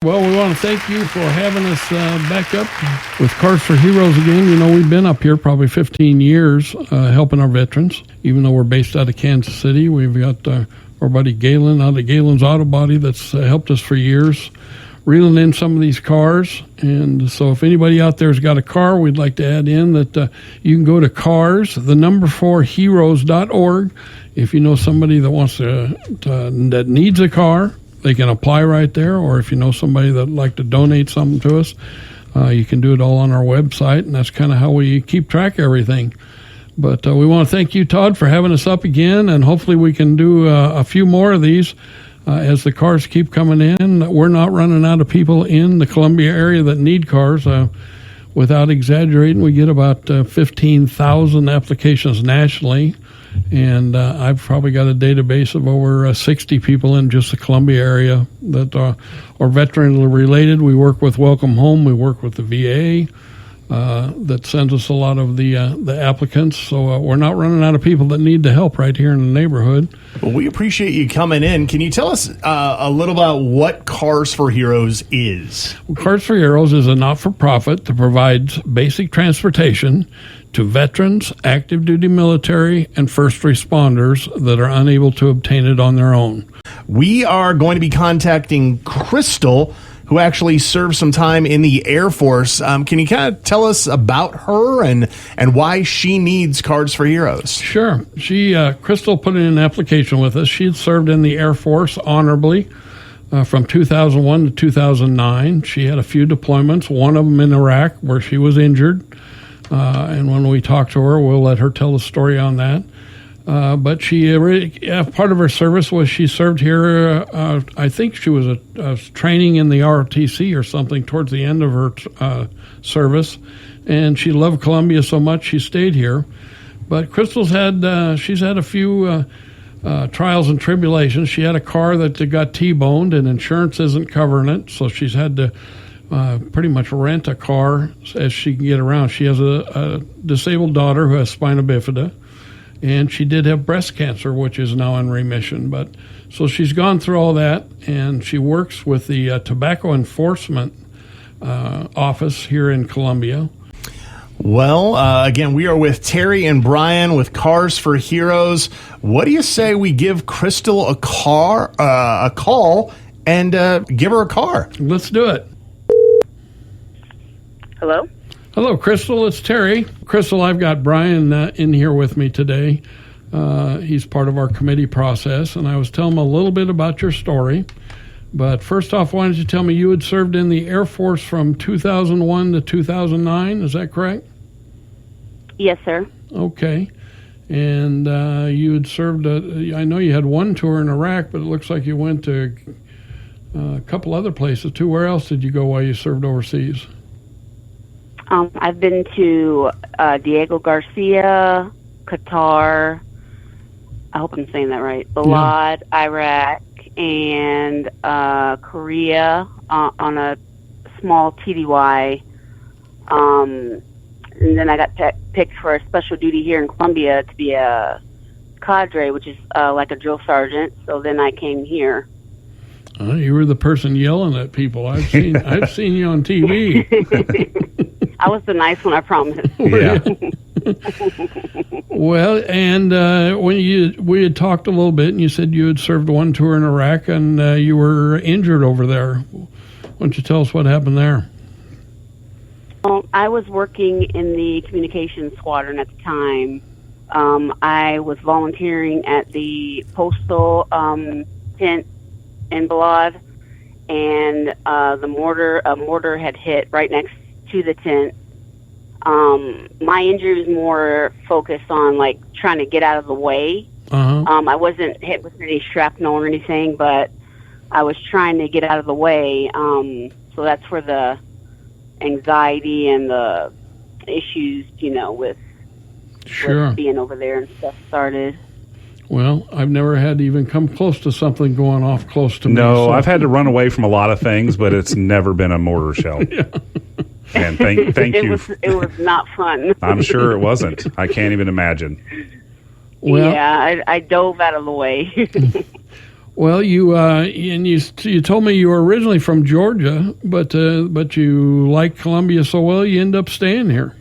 Well, we want to thank you for having us back up with Cars for Heroes again. You know, we've been up here probably 15 years helping our veterans. Even though we're based out of Kansas City, we've got our buddy Galen out of Galen's Auto Body that's helped us for years, reeling in some of these cars. And so if anybody out there's got a car, we'd like to add in that you can go to heroes.org. If you know somebody that wants that needs a car, they can apply right there. Or if you know somebody that'd like to donate something to us, you can do it all on our website. And that's kind of how we keep track of everything. But we want to thank you, Todd, for having us up again. And hopefully we can do a few more of these as the cars keep coming in. We're not running out of people in the Columbia area that need cars. Without exaggerating, we get about 15,000 applications nationally. And I've probably got a database of over 60 people in just the Columbia area that are veteran related. We work with Welcome Home. We work with the VA that sends us a lot of the applicants. So we're not running out of people that need the help right here in the neighborhood. Well, we appreciate you coming in. Can you tell us a little about what Cars for Heroes is? Well, Cars for Heroes is a not-for-profit that provides basic transportation to veterans, active duty military, and first responders that are unable to obtain it on their own. We are going to be contacting Crystal, who actually served some time in the Air Force. Can you kind of tell us about her and why she needs Cars for Heroes? Sure. Crystal put in an application with us. She had served in the Air Force honorably from 2001 to 2009. She had a few deployments, one of them in Iraq where she was injured. And when we talk to her, we'll let her tell the story on that. But part of her service was she served here. I think she was training in the ROTC or something towards the end of her service. And she loved Columbia so much she stayed here. But Crystal's she's had a few trials and tribulations. She had a car that got T-boned and insurance isn't covering it. So she's had to pretty much rent a car as she can get around. She has a disabled daughter who has spina bifida, and she did have breast cancer, which is now in remission. But so she's gone through all that, and she works with the tobacco enforcement office here in Columbia. Well, again, we are with Terry and Brian with Cars for Heroes. What do you say we give Crystal a call, and give her a car? Let's do it. Hello? Hello, Crystal. It's Terry. Crystal, I've got Brian in here with me today. He's part of our committee process, and I was telling him a little bit about your story. But first off, why don't you tell me you had served in the Air Force from 2001 to 2009? Is that correct? Yes, sir. Okay. And you had served, I know you had one tour in Iraq, but it looks like you went to a couple other places too. Where else did you go while you served overseas? I've been to Diego Garcia, Qatar, I hope I'm saying that right, Balad, yeah. Iraq, and Korea on a small TDY. And then I got picked for a special duty here in Columbia to be a cadre, which is like a drill sergeant. So then I came here. You were the person yelling at people. I've seen you on TV. I was the nice one, I promise. Yeah. Well, and we had talked a little bit, and you said you had served one tour in Iraq, and you were injured over there. Why don't you tell us what happened there? I was working in the communications squadron at the time. I was volunteering at the postal tent in Balad, and a mortar had hit right next to the tent. My injury was more focused on like trying to get out of the way. Uh-huh. I wasn't hit with any shrapnel or anything, but I was trying to get out of the way. So that's where the anxiety and the issues, with being over there and stuff started. Well, I've never had to even come close to something going off close to me. No, so. I've had to run away from a lot of things, but it's never been a mortar shell. Yeah. And thank you. It was not fun. I'm sure it wasn't. I can't even imagine. Well, yeah, I dove out of the way. Well, you told me you were originally from Georgia, but you like Columbia so well you end up staying here.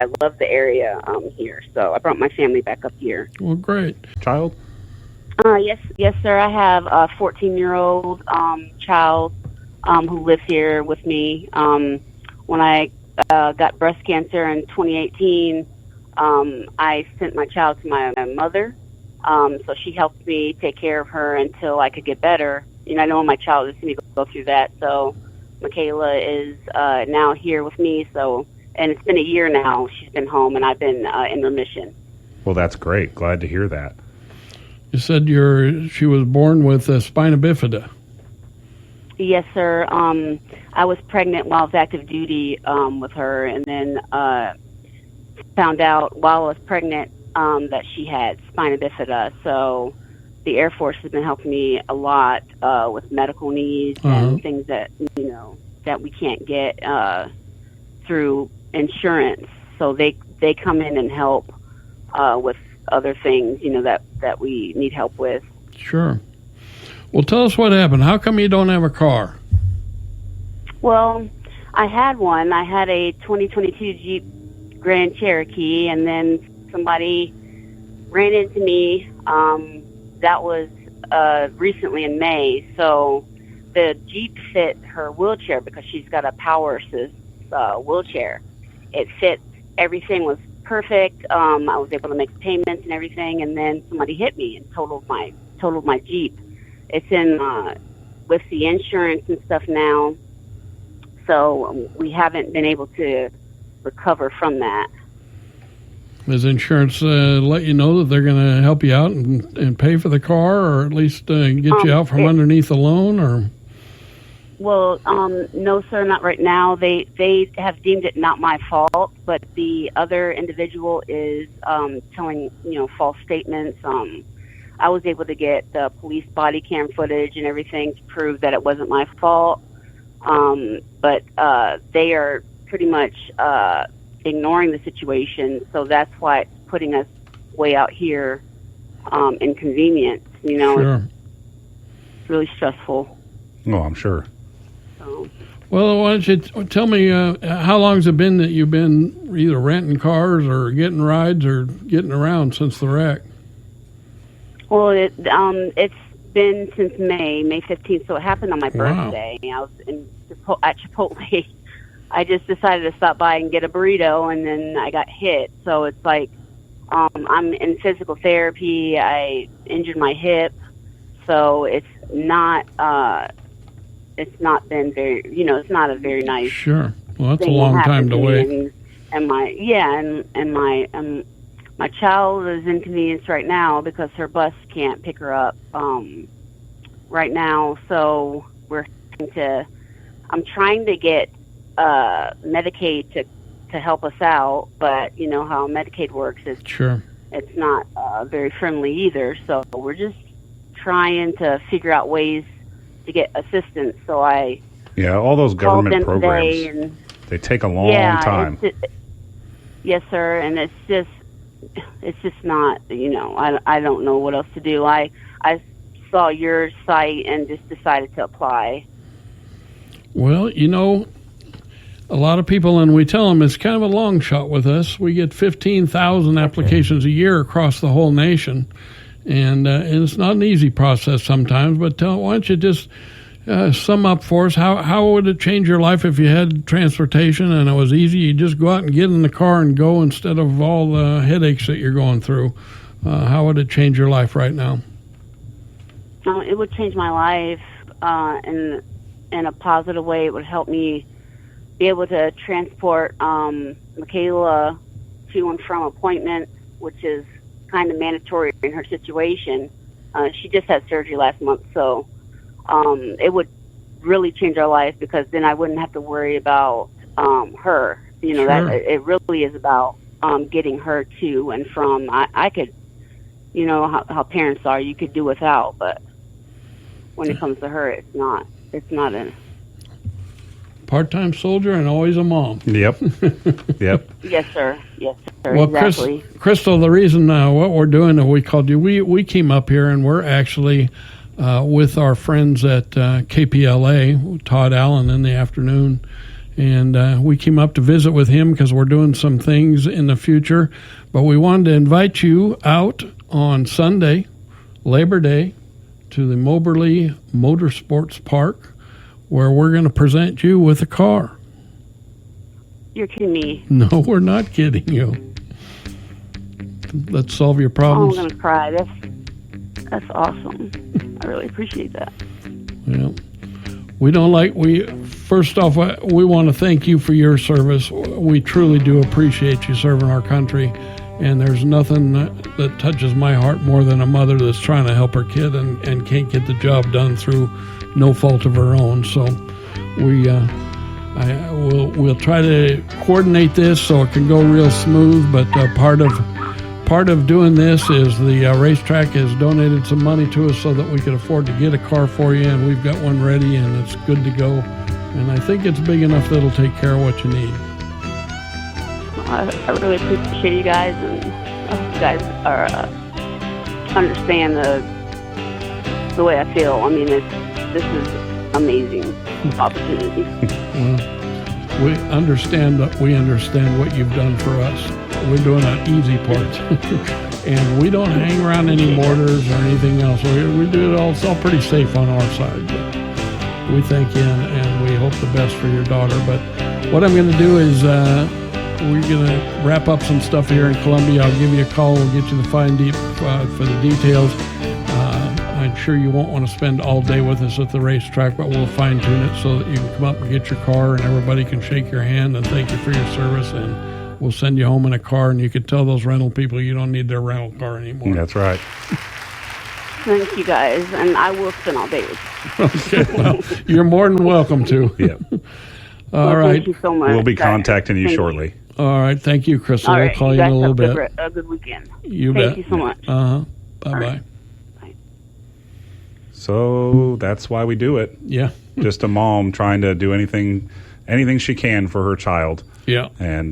I love the area here, so I brought my family back up here. Well, great. Child? Yes, sir. I have a 14-year-old child who lives here with me. When I got breast cancer in 2018, I sent my child to my mother. So she helped me take care of her until I could get better. I know my child is going to go through that. So Michaela is now here with me. And it's been a year now. She's been home, and I've been in remission. Well, that's great. Glad to hear that. You said she was born with spina bifida. Yes, sir. I was pregnant while I was active duty with her, and then found out while I was pregnant that she had spina bifida. So the Air Force has been helping me a lot with medical needs and things that that we can't get through insurance. So they come in and help with other things that we need help with. Sure. Well, tell us what happened. How come you don't have a car? Well, I had one. I had a 2022 Jeep Grand Cherokee, and then somebody ran into me. That was recently in May. So the Jeep fit her wheelchair because she's got a power assist wheelchair. It fit. Everything was perfect. I was able to make payments and everything, and then somebody hit me and totaled my Jeep. It's in with the insurance and stuff now, so we haven't been able to recover from that. Does insurance let you know that they're going to help you out and pay for the car, or at least get you out from underneath the loan? Or well, no, sir, not right now. They have deemed it not my fault, but the other individual is telling false statements. I was able to get the police body cam footage and everything to prove that it wasn't my fault. But they are pretty much ignoring the situation, so that's why it's putting us way out here inconvenience. Sure. It's really stressful. Oh, I'm sure. So. Well, why don't you tell me how long has it been that you've been either renting cars or getting rides or getting around since the wreck? Well, it's been since May 15th, so it happened on my birthday. I was at Chipotle. I just decided to stop by and get a burrito, and then I got hit. So it's like I'm in physical therapy. I injured my hip, so it's not been very, it's not a very nice. Sure. Well, that's a long time to wait. My child is inconvenienced right now because her bus can't pick her up right now. So I'm trying to get Medicaid to help us out, but you know how Medicaid works is sure. It's not very friendly either. So we're just trying to figure out ways to get assistance. So all those government programs, they take a long time. Yes, sir, and it's just not, I don't know what else to do. I saw your site and just decided to apply. Well, a lot of people, and we tell them it's kind of a long shot with us. We get 15,000 applications a year across the whole nation, and it's not an easy process sometimes, but why don't you just sum up for us, how would it change your life if you had transportation and it was easy? You just go out and get in the car and go instead of all the headaches that you're going through. How would it change your life right now? It would change my life in a positive way. It would help me be able to transport Michaela to and from appointments, which is kind of mandatory in her situation. She just had surgery last month, so it would really change our life because then I wouldn't have to worry about her. Sure. That it really is about getting her to and from. I could, how parents are, you could do without, but when it comes to her, it's not a part-time soldier and always a mom. Yep. Yes, sir. Well, exactly. Crystal, the reason what we're doing, we called you, we came up here and we're actually with our friends at KPLA, Todd Allen, in the afternoon. And we came up to visit with him because we're doing some things in the future. But we wanted to invite you out on Sunday, Labor Day, to the Moberly Motorsports Park, where we're going to present you with a car. You're kidding me. No, we're not kidding you. Let's solve your Oh, problems. I'm going to cry. That's awesome. I really appreciate that. Yeah. First off, we want to thank you for your service. We truly do appreciate you serving our country. And there's nothing that touches my heart more than a mother that's trying to help her kid and can't get the job done through no fault of her own. So we'll try to coordinate this so it can go real smooth. But part of doing this is the racetrack has donated some money to us so that we could afford to get a car for you, and we've got one ready, and it's good to go. And I think it's big enough that it'll take care of what you need. I really appreciate you guys, and I hope you guys understand the way I feel. I mean, this is amazing opportunity. Well, we understand what you've done for us. We're doing an easy part. And we don't hang around any mortars or anything else. We do it all. It's all pretty safe on our side. But we thank you, and we hope the best for your daughter. But what I'm going to do is we're going to wrap up some stuff here in Columbia. I'll give you a call. We'll get you the fine deep for the details. I'm sure you won't want to spend all day with us at the racetrack, but we'll fine-tune it so that you can come up and get your car and everybody can shake your hand and thank you for your service, and we'll send you home in a car, and you can tell those rental people you don't need their rental car anymore. That's right. Thank you, guys, and I will spend all day with you. Okay, well, you're more than welcome to. Yeah. All right. Thank you so much. We'll be contacting you shortly. All right. Thank you, Crystal. All right, We'll call you in a little bit. A good weekend. You Thank bet. you so much. Uh-huh. Bye-bye. Right. So that's why we do it. Yeah. Just a mom trying to do anything she can for her child. Yeah. And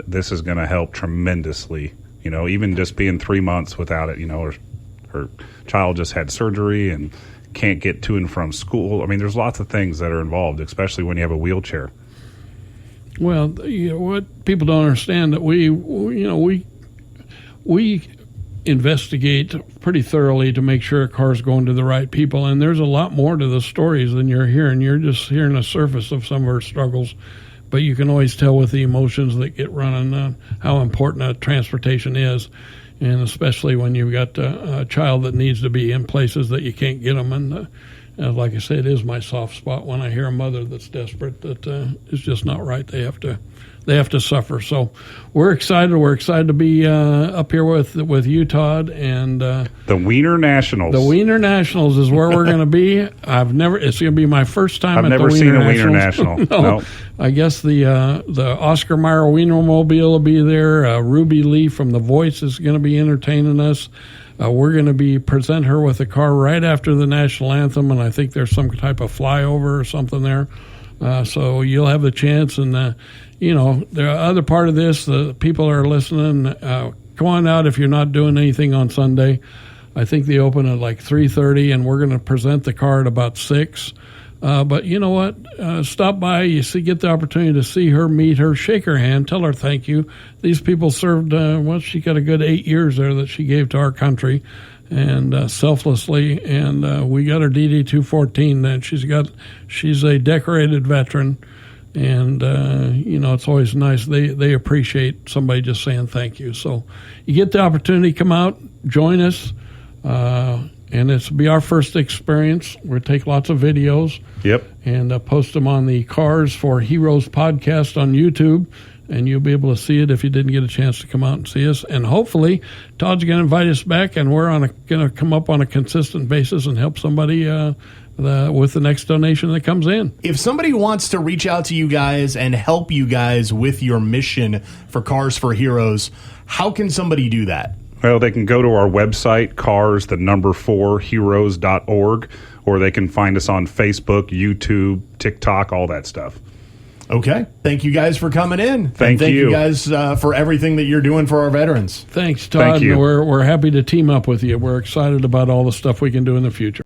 this is going to help tremendously. You know, even just being 3 months without it, you know, her child just had surgery and can't get to and from school. I mean, there's lots of things that are involved, especially when you have a wheelchair. Well, you know, what people don't understand that we investigate pretty thoroughly to make sure a car's going to the right people, and there's a lot more to the stories than you're hearing. You're just hearing the surface of some of her struggles, but you can always tell with the emotions that get running how important transportation is, and especially when you've got a child that needs to be in places that you can't get them. And like I say, it is my soft spot when I hear a mother that's desperate that is just not right. They have to suffer. So we're excited. We're excited to be up here with you, Todd, and the Wiener Nationals. The Wiener Nationals is where we're going to be. It's going to be my first time I've at never the seen Wiener a Wiener Nationals. National. No. I guess the Oscar Mayer Wienermobile will be there. Ruby Lee from The Voice is going to be entertaining us. We're going to present her with a car right after the national anthem, and I think there's some type of flyover or something there. So you'll have the chance, and the other part of this, the people that are listening, come on out if you're not doing anything on Sunday. I think they open at like 3:30, and we're going to present the car at about 6. But you know what? Stop by. Get the opportunity to see her, meet her, shake her hand, tell her thank you. These people served, she got a good 8 years there that she gave to our country, and selflessly. And we got her DD-214. And she's a decorated veteran. And, it's always nice. They appreciate somebody just saying thank you. So you get the opportunity, come out, join us. And it's be our first experience. We'll take lots of videos. Yep. And post them on the Cars for Heroes podcast on YouTube. And you'll be able to see it if you didn't get a chance to come out and see us. And hopefully, Todd's going to invite us back, and we're going to come up on a consistent basis and help somebody with the next donation that comes in. If somebody wants to reach out to you guys and help you guys with your mission for Cars for Heroes, how can somebody do that? Well, they can go to our website, cars4heroes.org, or they can find us on Facebook, YouTube, TikTok, all that stuff. Okay. Thank you guys for coming in. Thank you you. guys for everything that you're doing for our veterans. Thanks, Todd. Thank you. And we're happy to team up with you. We're excited about all the stuff we can do in the future.